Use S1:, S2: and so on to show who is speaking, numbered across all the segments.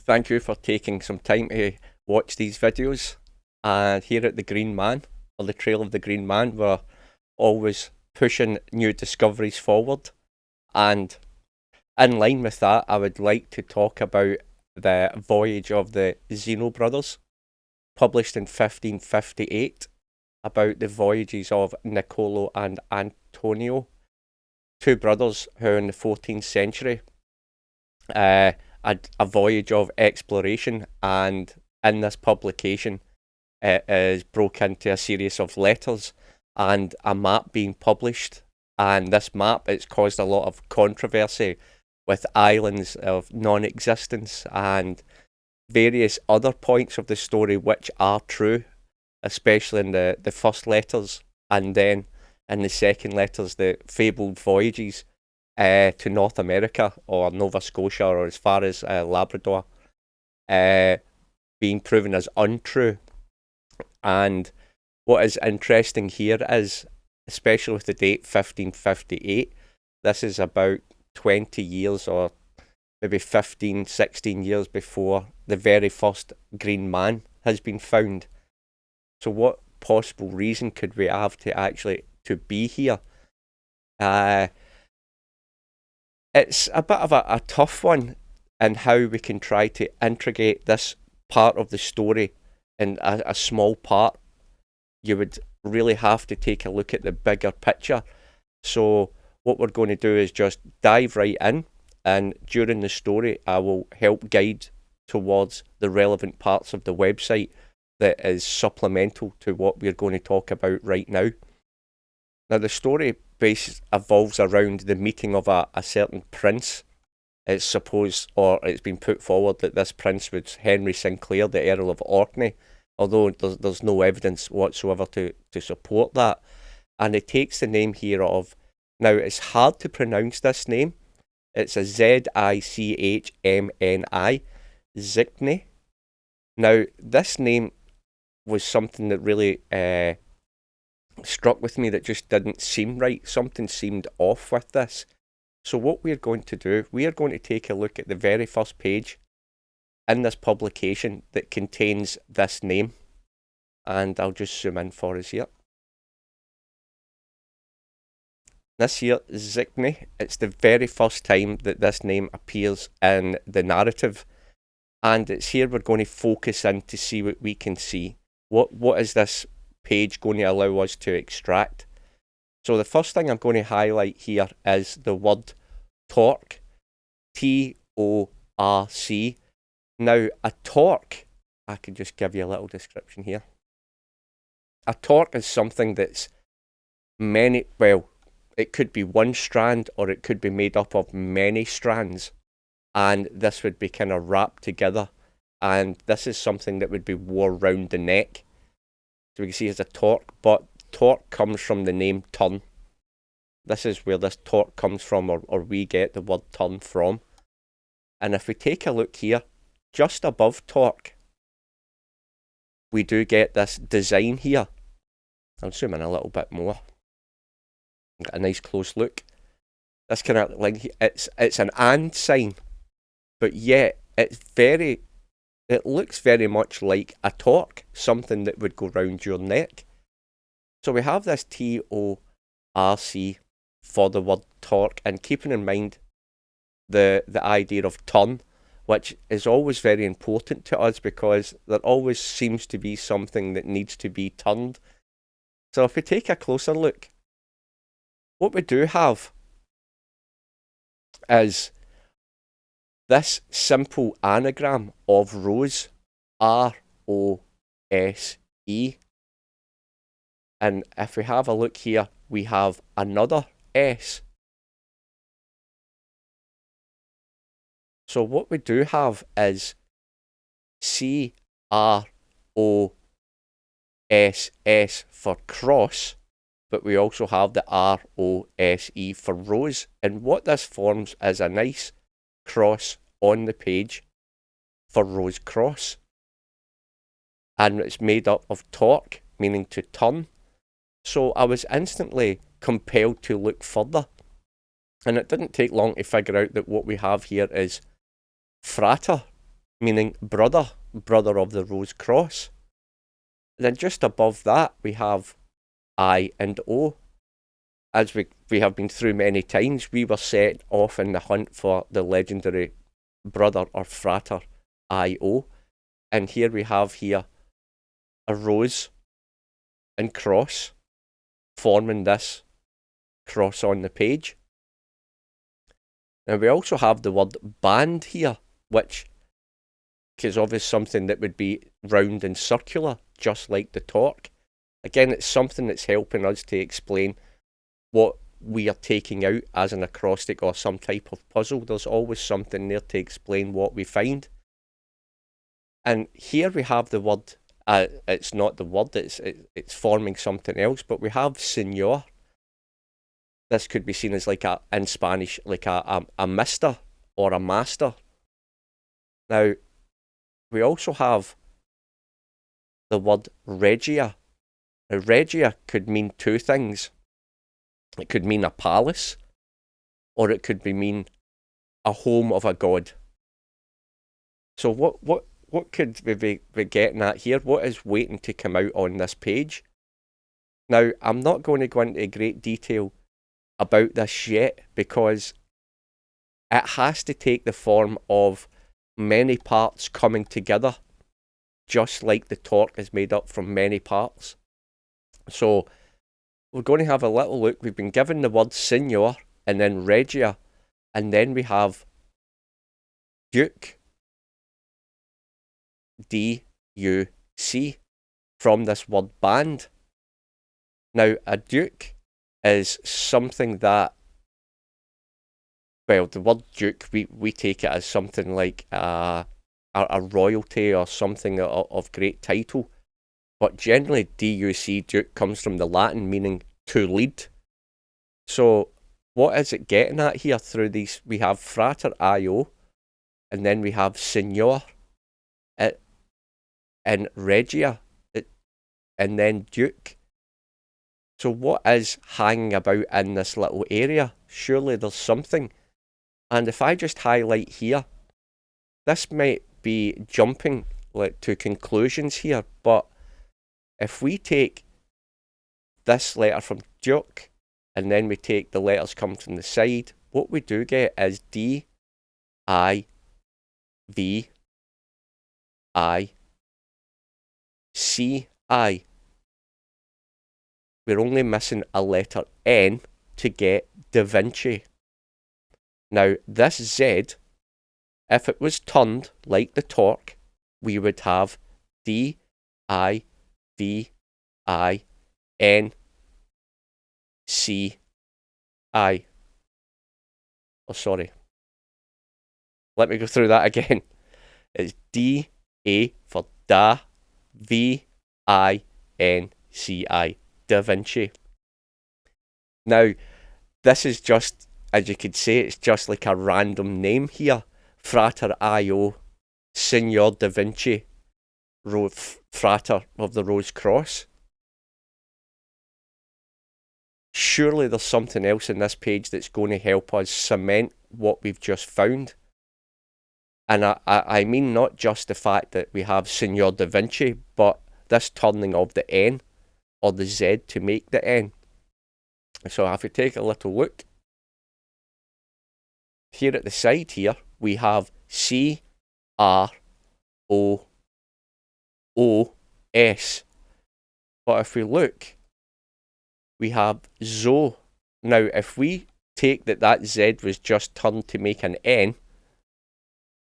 S1: Thank you for taking some time to watch these videos. And here at the Green Man, or the Trail of the Green Man, we're always pushing new discoveries forward. And in line with that, I would like to talk about the voyage of the Zeno brothers, published in 1558, about the voyages of Niccolo and Antonio, two brothers who in the 14th century had a voyage of exploration, and in this publication it is broke into a series of letters and a map being published. And this map, it's caused a lot of controversy with islands of non-existence and various other points of the story which are true, especially in the first letters, and then in the second letters, the fabled voyages to North America or Nova Scotia or as far as Labrador being proven as untrue. And what is interesting here is, especially with the date 1558, this is about 20 years or maybe 15, 16 years before the very first green man has been found. So what possible reason could we have to actually to be here? It's a bit of a tough one in how we can try to integrate this part of the story in a small part. You would really have to take a look at the bigger picture. So what we're going to do is just dive right in, and during the story I will help guide towards the relevant parts of the website that is supplemental to what we're going to talk about right now. Now the story base evolves around the meeting of a certain prince. It's supposed, or it's been put forward, that this prince was Henry Sinclair, the Earl of Orkney, although there's no evidence whatsoever to support that. And it takes the name here of, now it's hard to pronounce this name, it's a Zichmni, Zichmni. Now this name was something that really struck with me, that just didn't seem right. Something seemed off with this. So what we're going to do, we are going to take a look at the very first page in this publication that contains this name. And I'll just zoom in for us here. This here, Zichmni, it's the very first time that this name appears in the narrative. And it's here we're going to focus in to see what we can see. What is this page going to allow us to extract? So the first thing I'm going to highlight here is the word torque, T-O-R-C. Now a torque, I can just give you a little description here. A torque is something that's it could be one strand or it could be made up of many strands, and this would be kind of wrapped together, and this is something that would be worn round the neck. So we can see it's a torque, but torque comes from the name turn. This is where this torque comes from, or we get the word turn from. And if we take a look here, just above torque, we do get this design here. I'll zoom in a little bit more. Get a nice close look. This kind of like, it's an and sign, but yet it looks very much like a torque, something that would go round your neck. So we have this T-O-R-C for the word torque, and keeping in mind the idea of turn, which is always very important to us because there always seems to be something that needs to be turned. So if we take a closer look, what we do have is this simple anagram of rose, R-O-S-E. And if we have a look here, we have another S. So what we do have is C-R-O-S-S for cross, but we also have the R-O-S-E for rose. And what this forms is a nice cross on the page for rose cross. And it's made up of torque, meaning to turn. So I was instantly compelled to look further. And it didn't take long to figure out that what we have here is frater, meaning brother of the rose cross. Then just above that, we have I and O. As we have been through many times, we were set off in the hunt for the legendary brother or frater I-O. And here we have here a rose and cross forming this cross on the page. And we also have the word band here, which is obviously something that would be round and circular, just like the torque. Again, it's something that's helping us to explain what we are taking out as an acrostic or some type of puzzle. There's always something there to explain what we find. And here we have the word, it's not the word, it's forming something else, but we have señor. This could be seen as like in Spanish, like a mister or a master. Now, we also have the word regia. Now, regia could mean two things. It could mean a palace, or it could mean a home of a god. So what could we be getting at here? What is waiting to come out on this page? Now, I'm not going to go into great detail about this yet, because it has to take the form of many parts coming together, just like the torque is made up from many parts. So we're going to have a little look. We've been given the word señor and then regia, and then we have duke, D-U-C, from this word band. Now, a duke is something that, well, the word duke, we take it as something like a royalty or something of great title. But generally, D-U-C, duke, comes from the Latin meaning to lead. So what is it getting at here through these? We have frater I-O, and then we have señor, and regia, and then duke. So what is hanging about in this little area? Surely there's something. And if I just highlight here, this might be jumping to conclusions here, but if we take this letter from duke, and then we take the letters come from the side, what we do get is D, I, V, I, C, I. We're only missing a letter N to get Da Vinci. Now, this Z, if it was turned like the torque, we would have D, I, V, I, N, C, I. Oh, sorry. Let me go through that again. It's D, A for Da, V, I, N, C, I. Da Vinci. Now, this is just, as you could say, it's just like a random name here. Frater I-O, Signor Da Vinci, Frater of the Rose Cross. Surely there's something else in this page that's going to help us cement what we've just found. And I mean not just the fact that we have Signor Da Vinci, but this turning of the N or the Z to make the N. So if we take a little look, here at the side here, we have C, R, O, O, S. But if we look, we have ZO. Now, if we take that Z was just turned to make an N,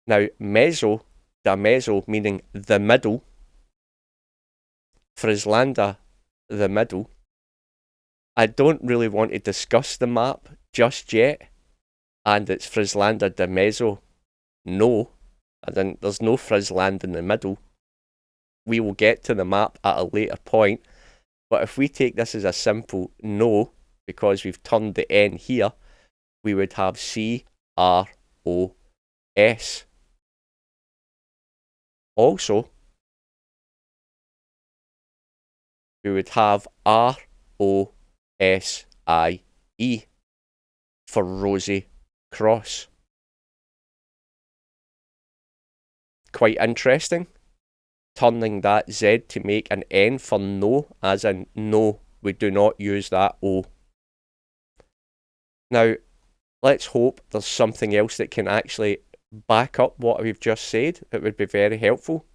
S1: now mezzo, da mezzo, meaning the middle, Frislanda, the middle. I don't really want to discuss the map just yet, and it's Frislanda da mezzo. No, and then there's no Frisland in the middle. We will get to the map at a later point, but if we take this as a simple no, because we've turned the N here, we would have C, R, O, S. Also, we would have R, O, S, I, E for Rosy Cross. quite interesting. Turning that Z to make an N for no, as in no, we do not use that O. Now, let's hope there's something else that can actually back up what we've just said. It would be very helpful.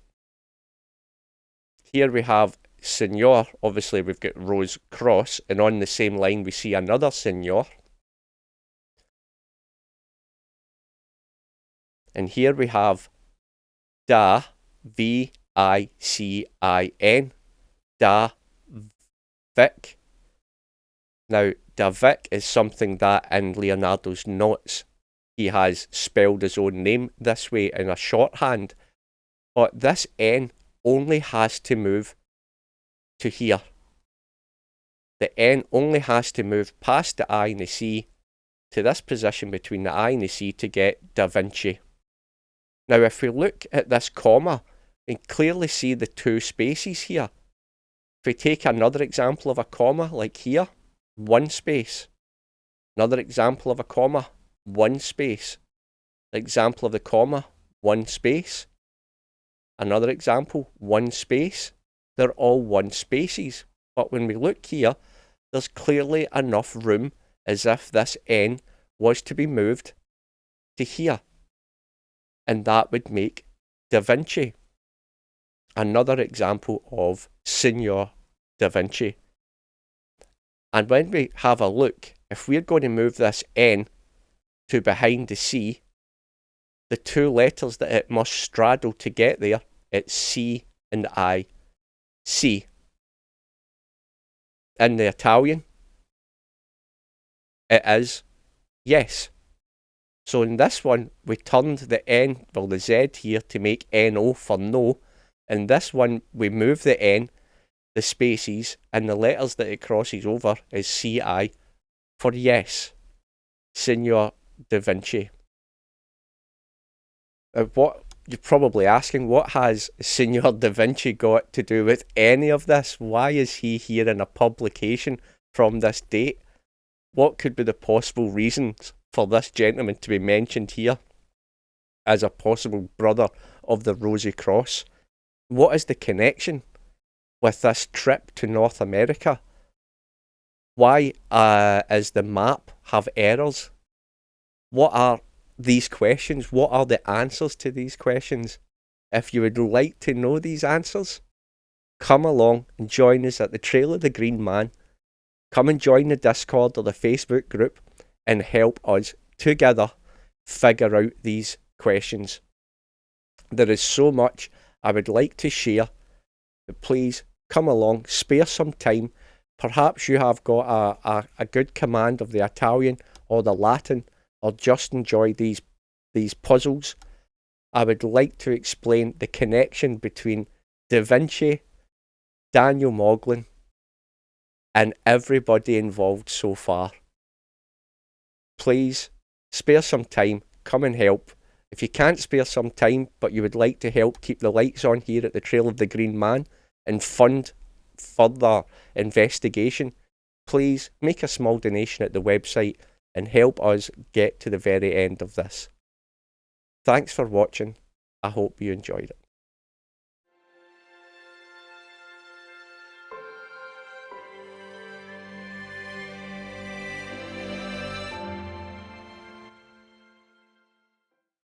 S1: Here we have Signor. Obviously, we've got rows cross, and on the same line we see another Signor. And here we have da, V-I-C-I-N, da Vic. Now, da Vic is something that in Leonardo's notes he has spelled his own name this way in a shorthand, but this N only has to move to here. The N only has to move past the I and the C to this position between the I and the C to get Da Vinci. Now, if we look at this comma, we can clearly see the two spaces here. If we take another example of a comma, like here, one space. Another example of a comma, one space. Example of the comma, one space. Another example, one space. They're all one spaces. But when we look here, there's clearly enough room as if this N was to be moved to here. And that would make Da Vinci. Another example of Signor Da Vinci. And when we have a look, if we're going to move this N to behind the C, the two letters that it must straddle to get there, it's C and I. C. In the Italian, it is yes. So in this one, we turned the N, well the Z here, to make NO for no. In this one, we move the N, the spaces, and the letters that it crosses over is CI for yes. Signor Da Vinci. What you're probably asking, what has Signor Da Vinci got to do with any of this? Why is he here in a publication from this date? What could be the possible reasons for this gentleman to be mentioned here as a possible brother of the Rosy Cross? What is the connection with this trip to North America? Why is the map have errors? What are these questions? What are the answers to these questions? If you would like to know these answers, come along and join us at the Trail of the Green Man. Come and join the Discord or the Facebook group and help us together figure out these questions. There is so much I would like to share, but please come along, spare some time. Perhaps you have got a good command of the Italian or the Latin, or just enjoy these puzzles. I would like to explain the connection between Da Vinci, Daniel Moglin, and everybody involved so far. Please spare some time, come and help. If you can't spare some time, but you would like to help keep the lights on here at the Trail of the Green Man and fund further investigation, please make a small donation at the website and help us get to the very end of this. Thanks for watching. I hope you enjoyed it.